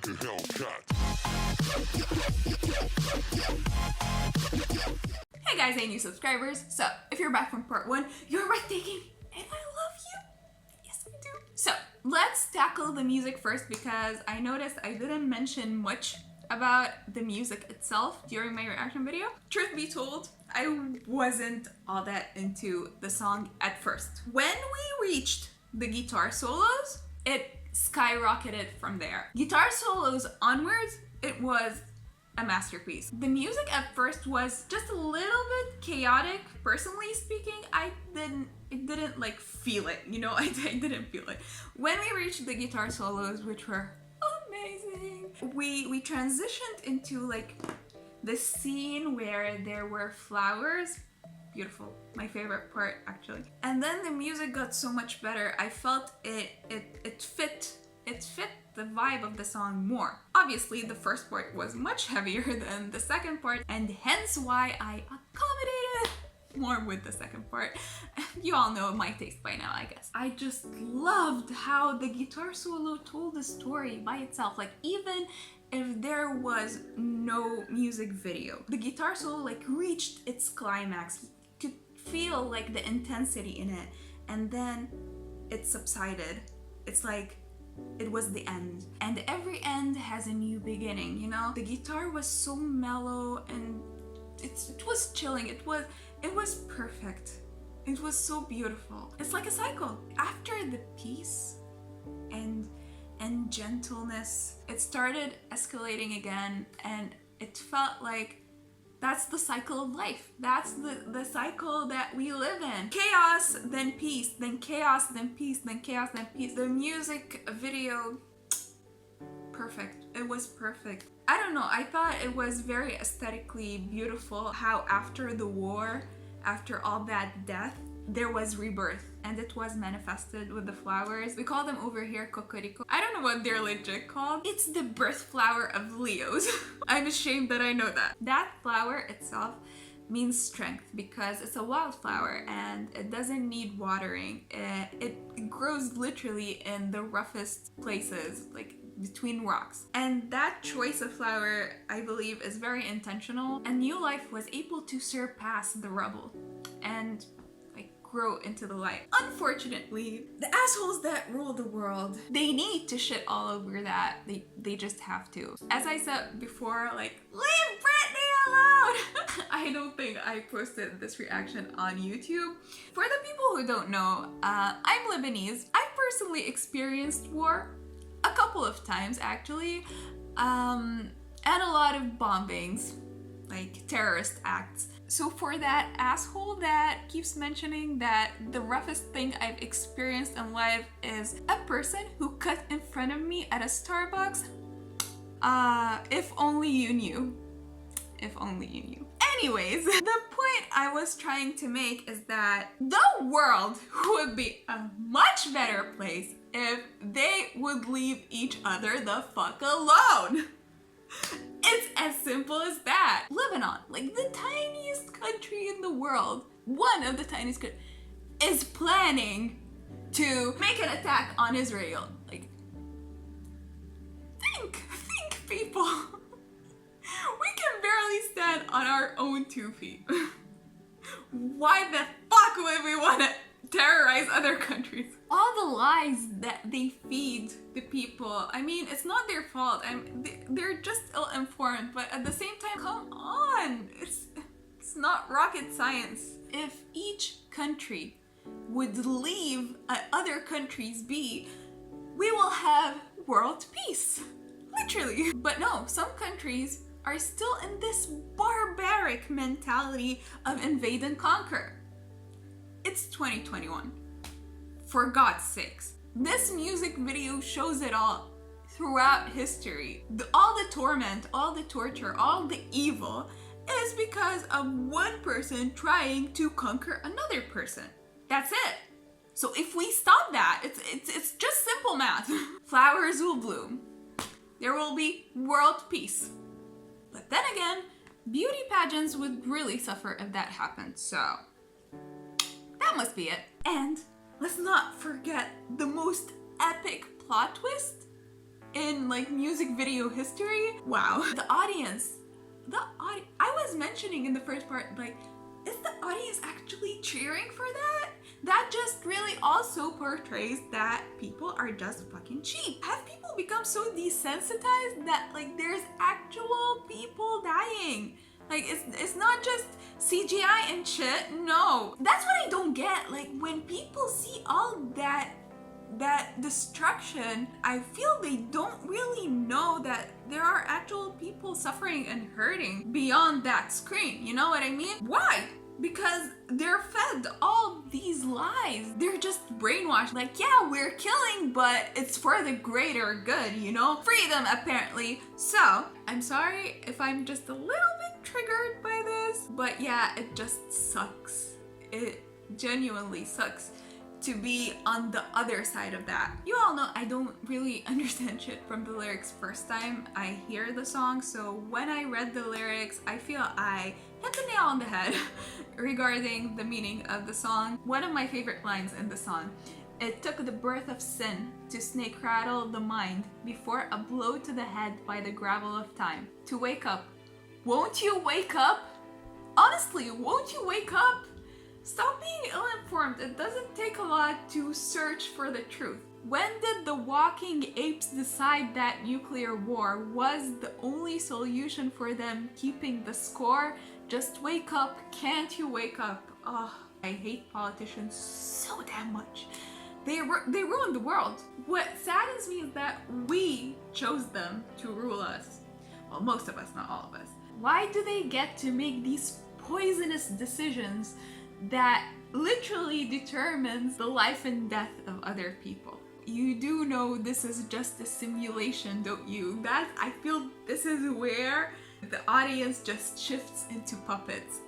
like a Hellcat. Hey guys, hey new subscribers. So, if you're back from part 1, you're breathtaking and I love you. Yes, I do. So, let's tackle the music first because I noticed I didn't mention much about the music itself during my reaction video. Truth be told, I wasn't all that into the song at first. When we reached the guitar solos, it skyrocketed from there. Guitar solos onwards, it was a masterpiece. The music at first was just a little bit chaotic. Personally speaking, I didn't like feel it, you know, I didn't feel it. When we reached the guitar solos, which were amazing, we transitioned into like the scene where there were flowers. Beautiful, my favorite part actually. And then the music got so much better. I felt it fit the vibe of the song more. Obviously, the first part was much heavier than the second part, and hence why I accommodated more with the second part. You all know my taste by now, I guess. I just loved how the guitar solo told the story by itself. Like, even if there was no music video, the guitar solo like reached its climax. You could feel like the intensity in it, and then it subsided. It's like it was the end, and every end has a new beginning, you know? The guitar was so mellow and it was chilling. It was perfect. It was so beautiful. It's like a cycle. After the peace and gentleness, it started escalating again, and it felt like that's the cycle of life. That's the cycle that we live in. Chaos, then peace, then chaos, then peace, then chaos, then peace. The music video, perfect. It was perfect. I don't know, I thought it was very aesthetically beautiful how after the war, after all that death, there was rebirth, and it was manifested with the flowers. We call them over here cocorico. I don't know what they're legit called. It's the birth flower of Leos. I'm ashamed that I know that. That flower itself means strength because it's a wildflower and it doesn't need watering. It grows literally in the roughest places, like between rocks. And that choice of flower, I believe, is very intentional, and New Life was able to surpass the rubble and grow into the light. Unfortunately, the assholes that rule the world, they need to shit all over that. They just have to. As I said before, like, leave Britney alone! I don't think I posted this reaction on YouTube. For the people who don't know, I'm Lebanese. I've personally experienced war a couple of times actually, and a lot of bombings, like terrorist acts. So for that asshole that keeps mentioning that the roughest thing I've experienced in life is a person who cut in front of me at a Starbucks, if only you knew. If only you knew. Anyways, the point I was trying to make is that the world would be a much better place if they would leave each other the fuck alone. It's as simple as that. Lebanon, like the tiniest country in the world, one of the tiniest countries, is planning to make an attack on Israel. Like, think people. We can barely stand on our own 2 feet. Why the fuck would we want to terrorize other countries? All the lies that they feed the people, I mean, it's not their fault. They're just ill-informed, but at the same time, come on, it's not rocket science. If each country would leave other countries be, we will have world peace, literally. But no, some countries are still in this barbaric mentality of invade and conquer. It's 2021. For God's sakes. This music video shows it all throughout history. All the torment, all the torture, all the evil is because of one person trying to conquer another person. That's it. So if we stop that, it's just simple math. Flowers will bloom. There will be world peace. But then again, beauty pageants would really suffer if that happened, so that must be it. And let's not forget the most epic plot twist. in like music video history. Wow. The audience, I was mentioning in the first part, like, is the audience actually cheering for that? That just really also portrays that people are just fucking cheap. Have people become so desensitized that like there's actual people dying? Like it's not just CGI and shit. No, that's what I don't get. Like when people see all that destruction, I feel they don't really know that there are actual people suffering and hurting beyond that screen. You know what I mean? Why? Because they're fed all these lies. They're just brainwashed. Like, yeah, we're killing, but it's for the greater good, you know? Freedom, apparently. So, I'm sorry if I'm just a little bit triggered by this, but yeah, it just sucks. It genuinely sucks to be on the other side of that. You all know I don't really understand shit from the lyrics first time I hear the song, so when I read the lyrics, I feel I hit the nail on the head regarding the meaning of the song. One of my favorite lines in the song: it took the birth of sin to snake rattle the mind before a blow to the head by the gravel of time. To wake up. Won't you wake up? Honestly, won't you wake up? Stop being ill-informed. It doesn't take a lot to search for the truth. When did the walking apes decide that nuclear war was the only solution for them keeping the score? Just wake up. Can't you wake up? Oh, I hate politicians so damn much. They ruined the world. What saddens me is that we chose them to rule us. Well, most of us, not all of us. Why do they get to make these poisonous decisions that literally determines the life and death of other people? You do know this is just a simulation, don't you? I feel this is where the audience just shifts into puppets.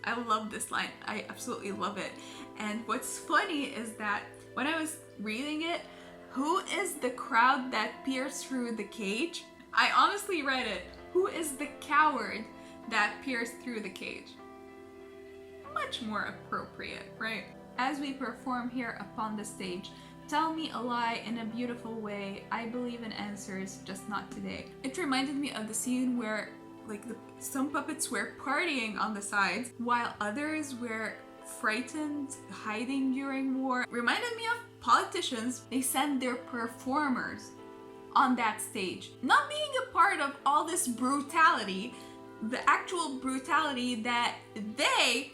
I love this line. I absolutely love it. And what's funny is that when I was reading it, who is the crowd that peers through the cage? I honestly read it. Who is the coward that peers through the cage? Much more appropriate, right? As we perform here upon the stage, tell me a lie in a beautiful way. I believe in answers, just not today. It reminded me of the scene where like some puppets were partying on the sides while others were frightened, hiding during war. Reminded me of politicians. They send their performers on that stage, not being a part of all this brutality, the actual brutality that they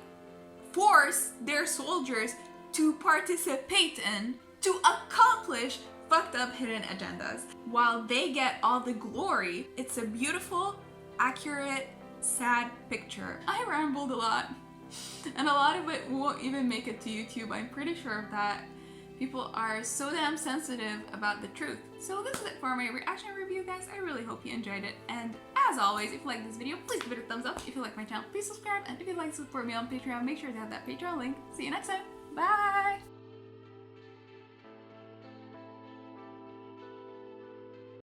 force their soldiers to participate in to accomplish fucked up hidden agendas. While they get all the glory, it's a beautiful, accurate, sad picture. I rambled a lot, and a lot of it won't even make it to YouTube. I'm pretty sure of that. People are so damn sensitive about the truth. So this is it for my reaction review, guys. I really hope you enjoyed it. And as always, if you like this video, please give it a thumbs up. If you like my channel, please subscribe. And if you'd like to support me on Patreon, make sure to have that Patreon link. See you next time. Bye!